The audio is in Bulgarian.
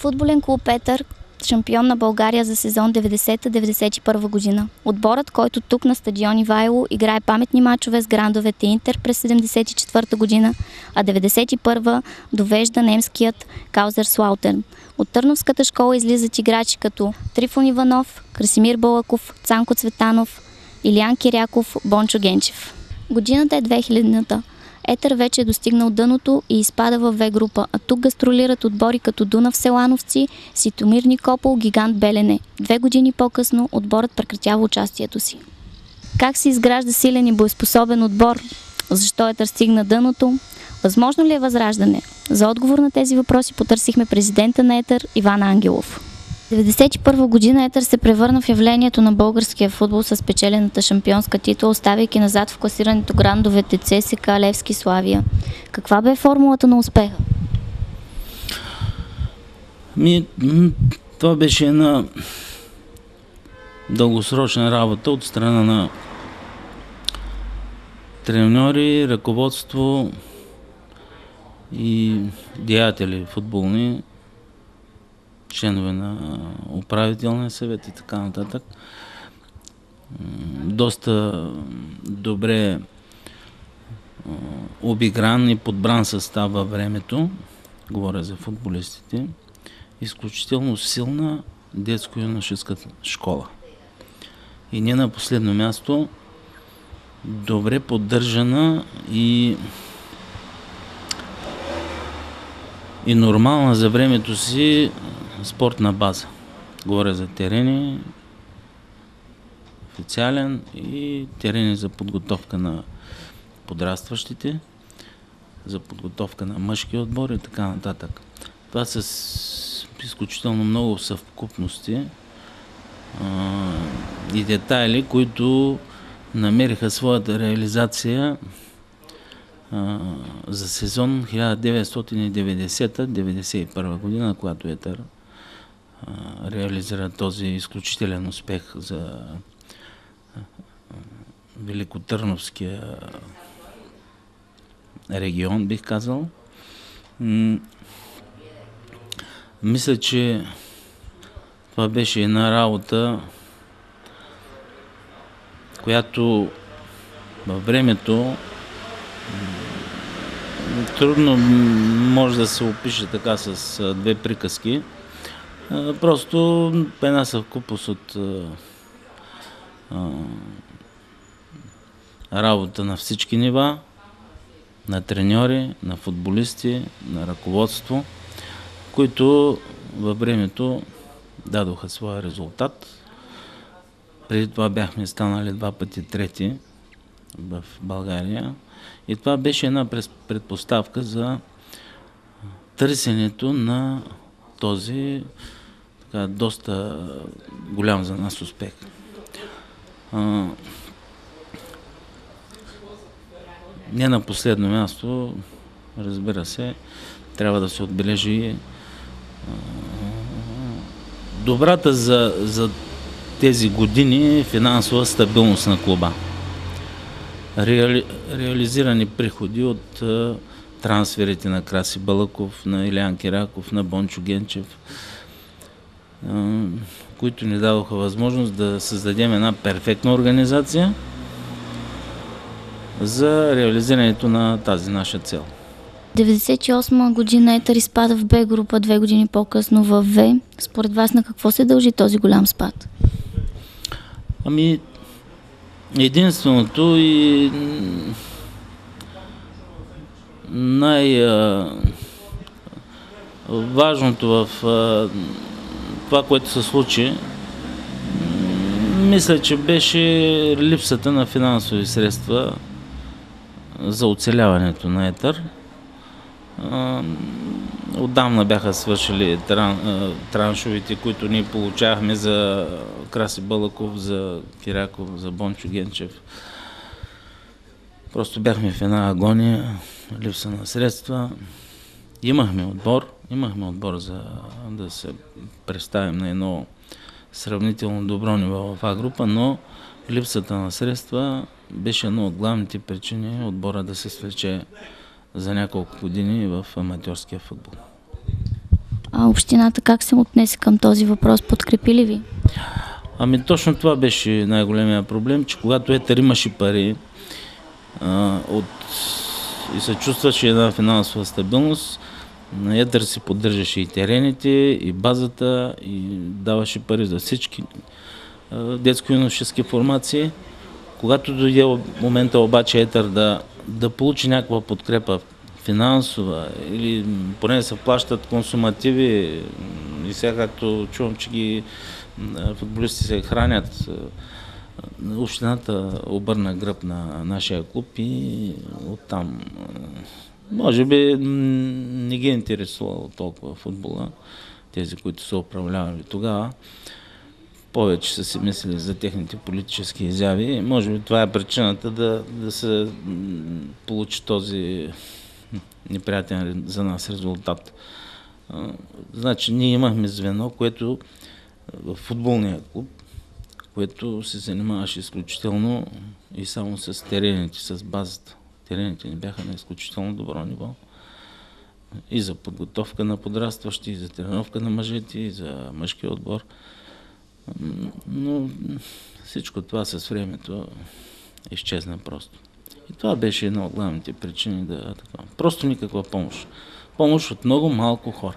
Футболен клуб Етър, шампион на България за сезон 90-91 година. Отборът, който тук на стадион Ивайло играе паметни мачове с грандовете Интер през 74 година, а 91 довежда немският Каузерслаутерн. От Търновската школа излизат играчи като Трифон Иванов, Красимир Балъков, Цанко Цветанов, Илиян Киряков, Бончо Генчев. Годината е 2000-та. Етър вече е достигнал дъното и изпада в В група, а тук гастролират отбори като Дунав Селановци, Ситомир Никопол, Гигант Белене. 2 години по-късно отборът прекратява участието си. Как се изгражда силен и боеспособен отбор? Защо Етър стигна дъното? Възможно ли е възраждане? За отговор на тези въпроси потърсихме президента на Етър Иван Ангелов. 1991 година Етър се превърна в явлението на българския футбол с печелената шампионска титла, оставяйки назад в класирането грандовете ЦСКА, Левски, Славия. Каква бе формулата на успеха? Това беше една дългосрочна работа от страна на треньори, ръководство и деятели футболни, членове на управителния съвет и така нататък. Доста добре обигран и подбран състав във времето, говоря за футболистите, изключително силна детско-юношеска школа. И не на последно място, добре поддържана и нормална за времето си спортна база. Говоря за терени, официален и терени за подготовка на подрастващите, за подготовка на мъжки отбор и така нататък. Това с изключително много съвкупности и детайли, които намериха своята реализация за сезон 1990-91 година, когато Етър реализира този изключителен успех за Великотърновския регион, бих казал. Мисля, че това беше една работа, която във времето трудно може да се опише така с две приказки. Просто една съвкупност от работа на всички нива, на треньори, на футболисти, на ръководство, които във времето дадоха своя резултат. Преди това бяхме станали 2 пъти трети в България. И това беше една предпоставка за търсенето на този така, доста голям за нас успех. Не на последно място, разбира се, трябва да се отбележи добрата за тези години финансова стабилност на клуба. Реализирани приходи от трансферите на Краси Балъков, на Илиян Киряков, на Бончо Генчев, които ни дадоха възможност да създадем една перфектна организация за реализирането на тази наша цел. 1998 година Етър изпада в Б група, 2 години по-късно в В. Според вас на какво се дължи този голям спад? Единственото и най-важното в това, което се случи, мисля, че беше липсата на финансови средства за оцеляването на Етър. Отдавна бяха свършили траншовите, които ние получавахме за Краси Балъков, за Киряков, за Бончо Генчев. Просто бяхме в една агония, липса на средства. Имахме отбор за да се представим на едно сравнително добро ниво в А група, но липсата на средства беше една от главните причини отбора да се свлече за няколко години в аматьорския футбол. А общината как се отнесе към този въпрос? Подкрепи ли ви? Ами точно това беше най-големия проблем, че когато Етър имаше пари и се чувстваше една финансова стабилност, Етър си поддържаше и терените, и базата, и даваше пари за всички детско-юношески формации. Когато дойде момента обаче Етър да получи някаква подкрепа финансова или поне да се плащат консумативи и сега както чувам, че футболисти се хранят, общината обърна гръб на нашия клуб и оттам може би не ги е интересувало толкова футбола, тези, които са управлявали тогава. Повече са си мислили за техните политически изяви. Може би това е причината да се получи този неприятен за нас резултат. Значи ние имахме звено, което в футболния клуб, което се занимаваше изключително и само с терените, с базата. Терените ни бяха на изключително добро ниво. И за подготовка на подрастващи, и за тренировка на мъжете, и за мъжкия отбор. Но всичко това с времето изчезна просто. И това беше една от главните причини просто никаква помощ. Помощ от много малко хора.